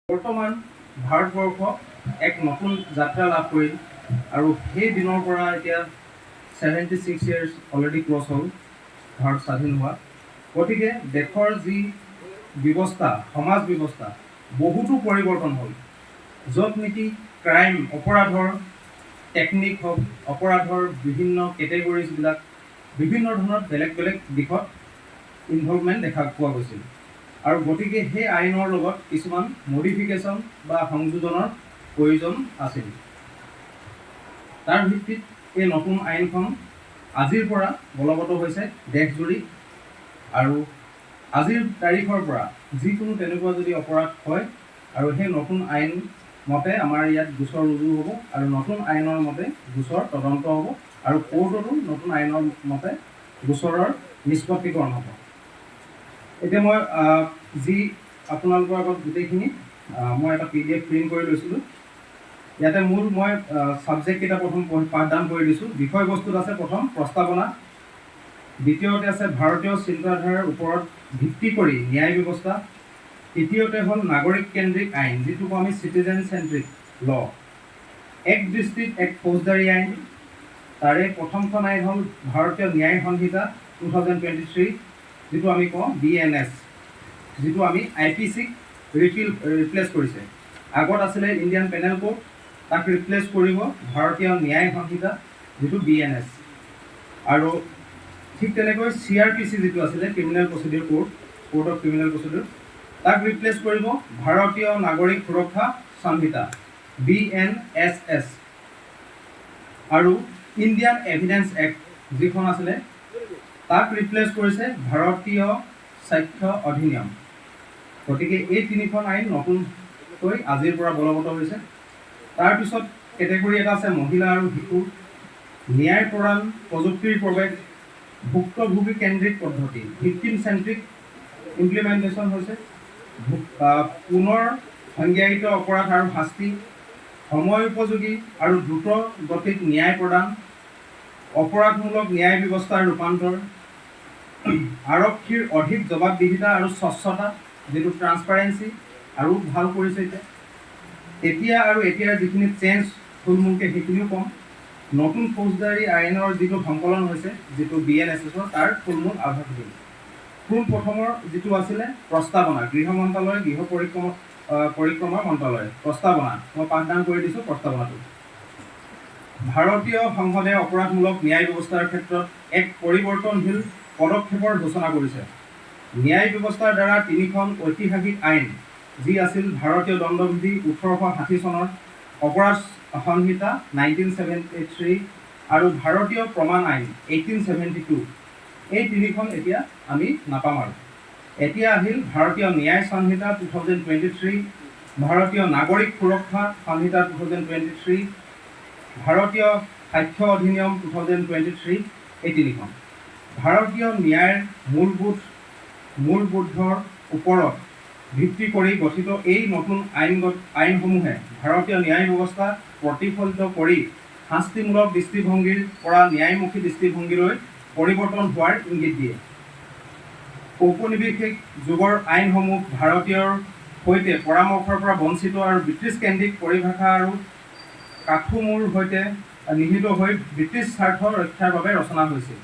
বৰ্তমান ভাৰতবৰ্ষ এক নতুন যাত্ৰা লাভ কৰিল আৰু সেই দিনৰ পৰা এতিয়া 76 years অলৰেডি ক্ৰছ হ'ল ভাৰত স্বাধীন হোৱা। গতিকে দেশৰ যি ব্যৱস্থা, সমাজ ব্যৱস্থা বহুতো পৰিৱৰ্তন হ'ল, য'ত নেকি ক্ৰাইম, অপৰাধৰ টেকনিক হওক, অপৰাধৰ বিভিন্ন কেটেগৰিজবিলাক বিভিন্ন ধৰণৰ বেলেগ বেলেগ দিশত ইনভলভমেণ্ট দেখা পোৱা গৈছিল। আৰু গতিকে সেই আইনৰ লগত কিছুমান মডিফিকেশ্যন বা সংযোজনৰ প্ৰয়োজন আছিল। তাৰ ভিত্তিত এই নতুন আইনখন আজিৰ পৰা বলবৎ হৈছে দেশজুৰি। আৰু আজিৰ তাৰিখৰ পৰা যিকোনো তেনেকুৱা যদি অপৰাধ হয় আৰু সেই নতুন আইন মতে আমাৰ ইয়াত গোচৰ ৰুজু হ'ব আৰু নতুন আইনৰ মতে গোচৰ তদন্ত হ'ব আৰু কোৰ্টতো নতুন আইনৰ মতে গোচৰৰ নিষ্পত্তিকৰণ হ'ব। এতিয়া মই যি আপোনালোকৰ আগত গোটেইখিনি মই এটা PDF প্ৰিণ্ট কৰি লৈছিলোঁ। ইয়াতে মূল মই ছাবজেক্টকেইটা প্ৰথম পাঠদান কৰি দিছোঁ। বিষয়বস্তুত আছে প্ৰথম প্ৰস্তাৱনা, দ্বিতীয়তে আছে ভাৰতীয় চিন্তাধাৰাৰ ওপৰত ভিত্তি কৰি ন্যায় ব্যৱস্থা, তৃতীয়তে হ'ল নাগৰিক কেন্দ্ৰিক আইন, যিটোক আমি চিটিজেন চেণ্ট্ৰিক ল, এক দৃষ্টিত এক ফৌজদাৰী আইন। তাৰে প্ৰথমখন আইন হ'ল ভাৰতীয় ন্যায় সংহিতা 2023, যিটো আমি কওঁ BNS, যিটো আমি IPCক ৰিপ্লেচ কৰিছে। আগত আছিলে ইণ্ডিয়ান পেনেল কোড, তাক ৰিপ্লেচ কৰিব ভাৰতীয় ন্যায় সংহিতা, যিটো BNS। আৰু ঠিক তেনেকৈ CRPC যিটো আছিলে criminal procedure code of criminal procedure, তাক ৰিপ্লেচ কৰিব ভাৰতীয় নাগৰিক সুৰক্ষা সংহিতা BNSS। আৰু ইণ্ডিয়ান এভিডেন্স এক্ট যিখন আছিলে তাক ৰিপ্লেচ কৰিছে ভাৰতীয় সাক্ষ্য অধিনিয়ম। গতিকে এই তিনিখন আইন নতুনকৈ আজিৰ পৰা বলবৎ হৈছে। তাৰপিছত কেটেগৰী এটা আছে মহিলা আৰু শিশু, ন্যায় প্ৰদান প্ৰযুক্তিৰ প্ৰৱেশ, ভুক্তভোগী কেন্দ্ৰিক পদ্ধতি, ভিক্টিম চেণ্ট্ৰিক ইমপ্লিমেণ্টেশ্যন হৈছে, পুনৰ সংজ্ঞায়িত অপৰাধ আৰু শাস্তি, সময় উপযোগী আৰু দ্ৰুত গতিত ন্যায় প্ৰদান, অপৰাধমূলক ন্যায় ব্যৱস্থাৰ ৰূপান্তৰ, আৰক্ষীৰ অধিক জবাবদিহিতা আৰু স্বচ্ছতা, যিটো ট্ৰান্সপাৰেঞ্চি আৰু ভাল কৰিছে এতিয়া আৰু এতিয়াৰ যিখিনি চেঞ্জ থুলমূলকৈ সেইখিনিও কম। নতুন ফৌজদাৰী আইনৰ যিটো সংকলন হৈছে, যিটো BNSS, তাৰ থুলমূল আভাস দিম। পোনপ্ৰথমৰ যিটো আছিলে প্ৰস্তাৱনা, গৃহ মন্ত্ৰালয়, গৃহ পৰিক্ৰমা মন্ত্ৰালয়, প্ৰস্তাৱনা মই পাঠদান কৰি দিছোঁ। প্ৰস্তাৱনাটো ভাৰতীয় সংসদে অপৰাধমূলক ন্যায় ব্যৱস্থাৰ ক্ষেত্ৰত এক পৰিৱৰ্তনশীল পদক্ষেপৰ ঘোষণা কৰিছে। ন্যায় ব্যৱস্থাৰ দ্বাৰা তিনিখন ঐতিহাসিক আইন, যি আছিল ভাৰতীয় দণ্ডবিধি 1860 চনৰ, অপৰাধ সংহিতা 1973 আৰু ভাৰতীয় প্ৰমাণ আইন 1872, এই তিনিখন এতিয়া আমি নাপাম। আৰু এতিয়া আহিল ভাৰতীয় ন্যায় সংহিতা 2023, ভাৰতীয় নাগৰিক সুৰক্ষা সংহিতা 2023, ভাৰতীয় সাক্ষ্য অধিনিয়ম 2023, এই তিনিখন। ভাৰতীয় ন্যায়ৰ মূলবোধৰ ওপৰত ভিত্তি কৰি গঠিত এই নতুন আইনসমূহে ভাৰতীয় ন্যায় ব্যৱস্থা প্ৰতিফলিত কৰি শাস্তিমূলক দৃষ্টিভংগীৰ পৰা ন্যায়মুখী দৃষ্টিভংগীলৈ পৰিৱৰ্তন হোৱাৰ ইংগিত দিয়ে। ঔপনিৱেশিক যুগৰ আইনসমূহ ভাৰতীয়ৰ সৈতে পৰামৰ্শৰ পৰা বঞ্চিত আৰু ব্ৰিটিছ কেন্দ্ৰিক পৰিভাষা আৰু কাঠামোৰ সৈতে নিহিত হৈ ব্ৰিটিছ স্বাৰ্থ ৰক্ষাৰ বাবে ৰচনা হৈছিল।